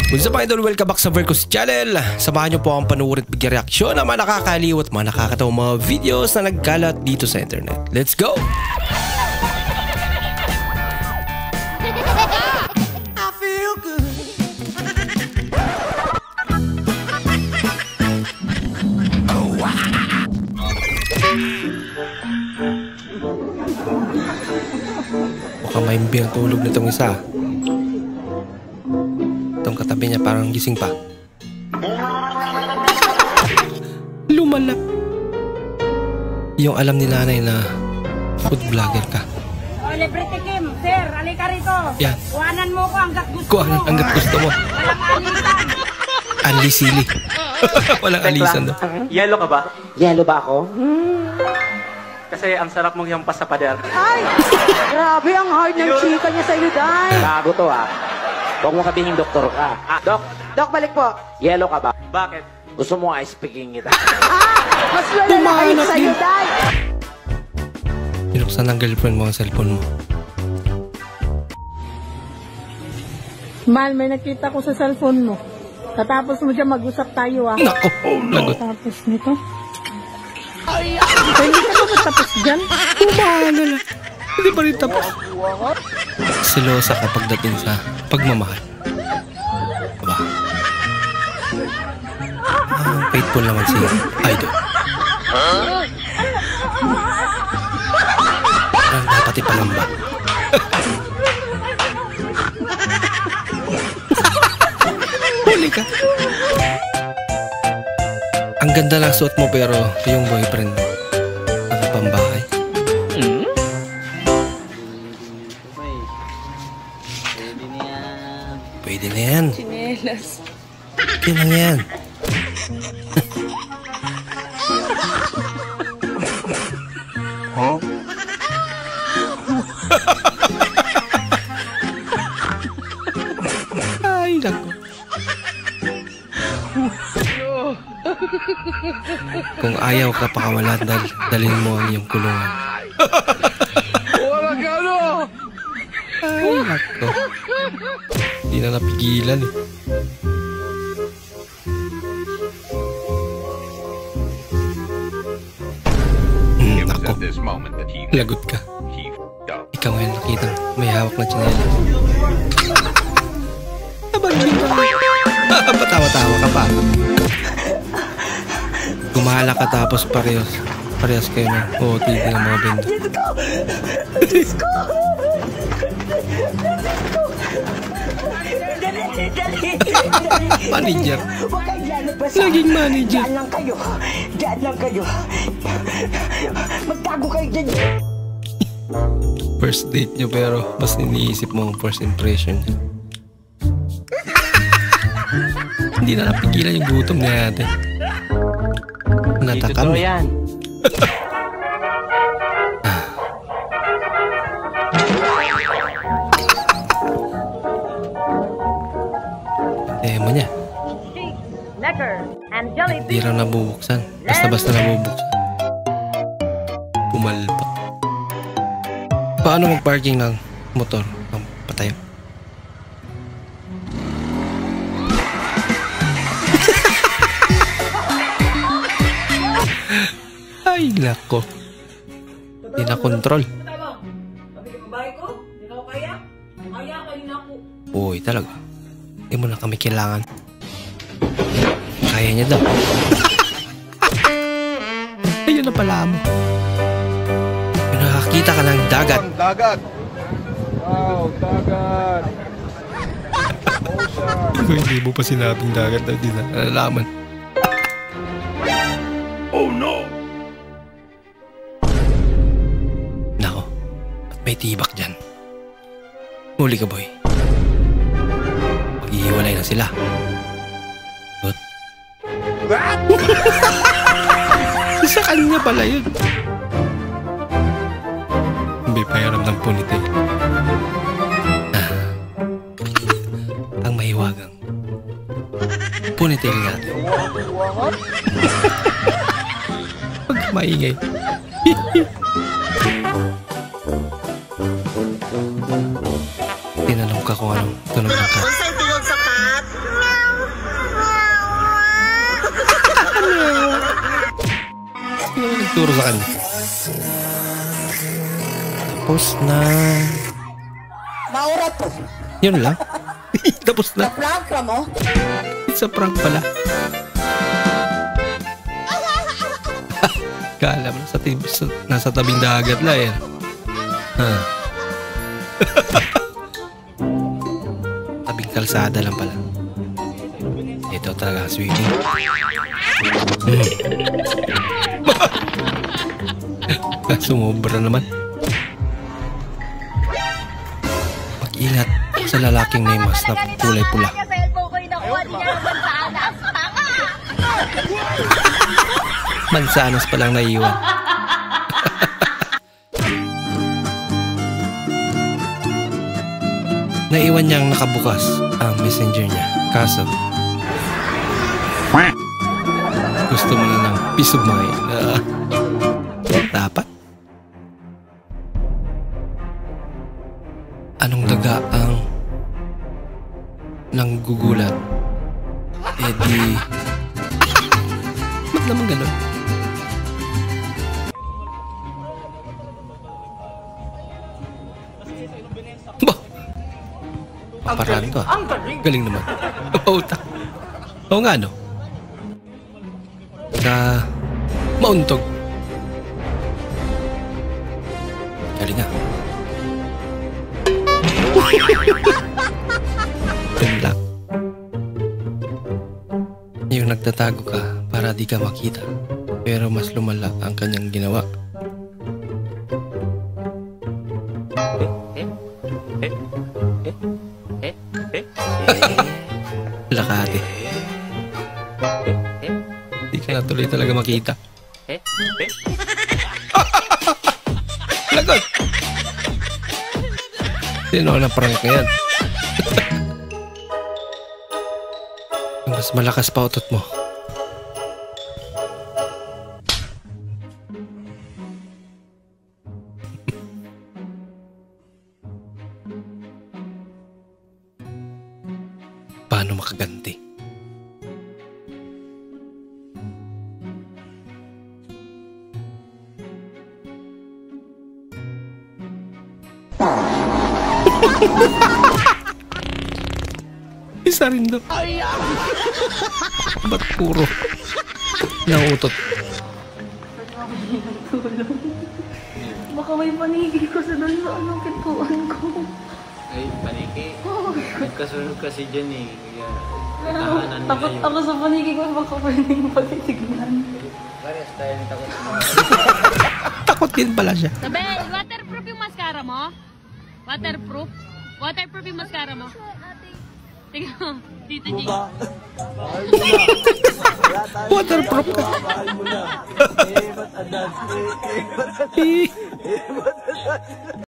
Kung sa mga idol, welcome back sa Vercos Channel. Samahan nyo po akong panuurit bigyan reaksyon ng mga nakakaliw at mga nakakatawang mga videos na nagkalat dito sa internet. Let's go! I feel good. Oh, wow. Mukhang maimbing ang tulog nitong isa. Itong katabi niya parang gising pa. Lumalap. Yung alam ni nanay na food vlogger ka. O, libre tikim, sir. Halika rito. Yan. Kuhanan mo ko hanggat gusto mo. Kuhanan hanggat gusto mo. Walang alisan. Alisili. Walang alisan do. Yellow ka ba? Yellow ba ako? Kasi ang sarap mong hiyampas sa pader. Ay! Grabe, ang hard ng chika niya sa'yo, Day. Bago to, ha? Huwag mo kabihing doktor ka. Dok, balik po. Yellow ka ba? Bakit? Gusto mo ice picking kita. Mas wala kayo sa'yo, Day. Binuksan ng girlfriend mo ang cellphone mo. Mal, may nakita ko sa cellphone mo. Tatapos mo dyan, mag-usap tayo, ah. Nako, lagot. Tapos nito. Hindi ka ba matapos dyan? Kumahala lang. Hindi pa rin tapos. Silosa kapag dating sa pagmamahal. Diba? Faithful naman si Idol. Dapat ipalamba. Huli ka. Ang ganda lang suot mo pero yung boyfriend mo nakapambahay. Pwede na yan. Chinelas. Okay lang yan. Ay, naku. Kung ayaw ka pakawalan, dalhin mo ang iyong kulungan. Ay, naku. Hindi na napigilan eh. Naku. Lagot ka. Ikaw ngayon nakitang may hawak na tsinelas. Abagin ka. Patawa-tawa ka pa. Gumala ka tapos parehas kayo na OOTD ng mga benda. Diyos ko! Manager. Huwag kayo lalabas. Laging manager. Diyan lang kayo. Diyan lang kayo. Magtago kayo dyan. First date nyo pero mas iniisip mo ang first impression niya. Hindi na napigilan yung gutom niya natin. Natakam. Dito yan. Demo niya. Hindi raw nabubuksan. Basta-basta nabubuksan. Pumalpak. Paano mag-parking ng motor? Ang patayo. Ay, nako. Hindi na control. Uy, talaga. Hindi mo na kami kailangan. Kaya niya daw. Ayun na pala mo. Yung nakakita ka ng dagat. Dagat! Wow, dagat! Kung hindi mo pa sinabing dagat na hindi na nalalaman. Oh no! Nako, at may tibak dyan. Huli ka, boy. Pag-iiwalay na sila. But... Sa kanya pala yun. May payaram ng ponytail. Ang mahiwagang ponytail natin. Pag maingay. Tinanong ka kung anong tunog ng cat. Unsay tingog sapat? Turo sa kanya. Tapos na. Maurat po. Yun lang. Tapos na. Prank ka mo? It's a prank pala. Kala mo nasa tabing dagat lang yan. Huh. Tabing kalsada lang pala. Ito talaga swimming. Sumobra naman. Mag-ingat sa lalaking may mas na kulay pula. Mansanas palang naiiwan. Naiwan niyang nakabukas ang messenger niya. Kaso, gusto mo na ng peace of mind. Dapat? Anong daga ang nanggugulat? Eh di... Ba't naman ganun? Parang to ah. Galing naman. Oo nga no. Mauntog. Galing nga. Galing lang. Yung nagtatago ka para di ka makita. Pero mas lumala ang kanyang ginawa. Lakate. Di ka na tuloy talaga makita. Lagot! Sino na prank na yan? Mas malakas pa utot mo. Paano makaganti? Isa rin daw. Ba't puro nautot? Baka may panigi ko sa doon sa anong kitpuan ko. Ay, paniki. Nagkasunod kasi dyan eh. Kaya, tahanan nila Takot ako sa panigi ko, baka pwedeng patitignan. Parehas tayo ng takot sa mga. Takot din pala siya. Sabel, waterproof yung mascara mo? Waterproof? Waterproof yung mascara mo? Tingnan mo, Tito G. Waterproof ka.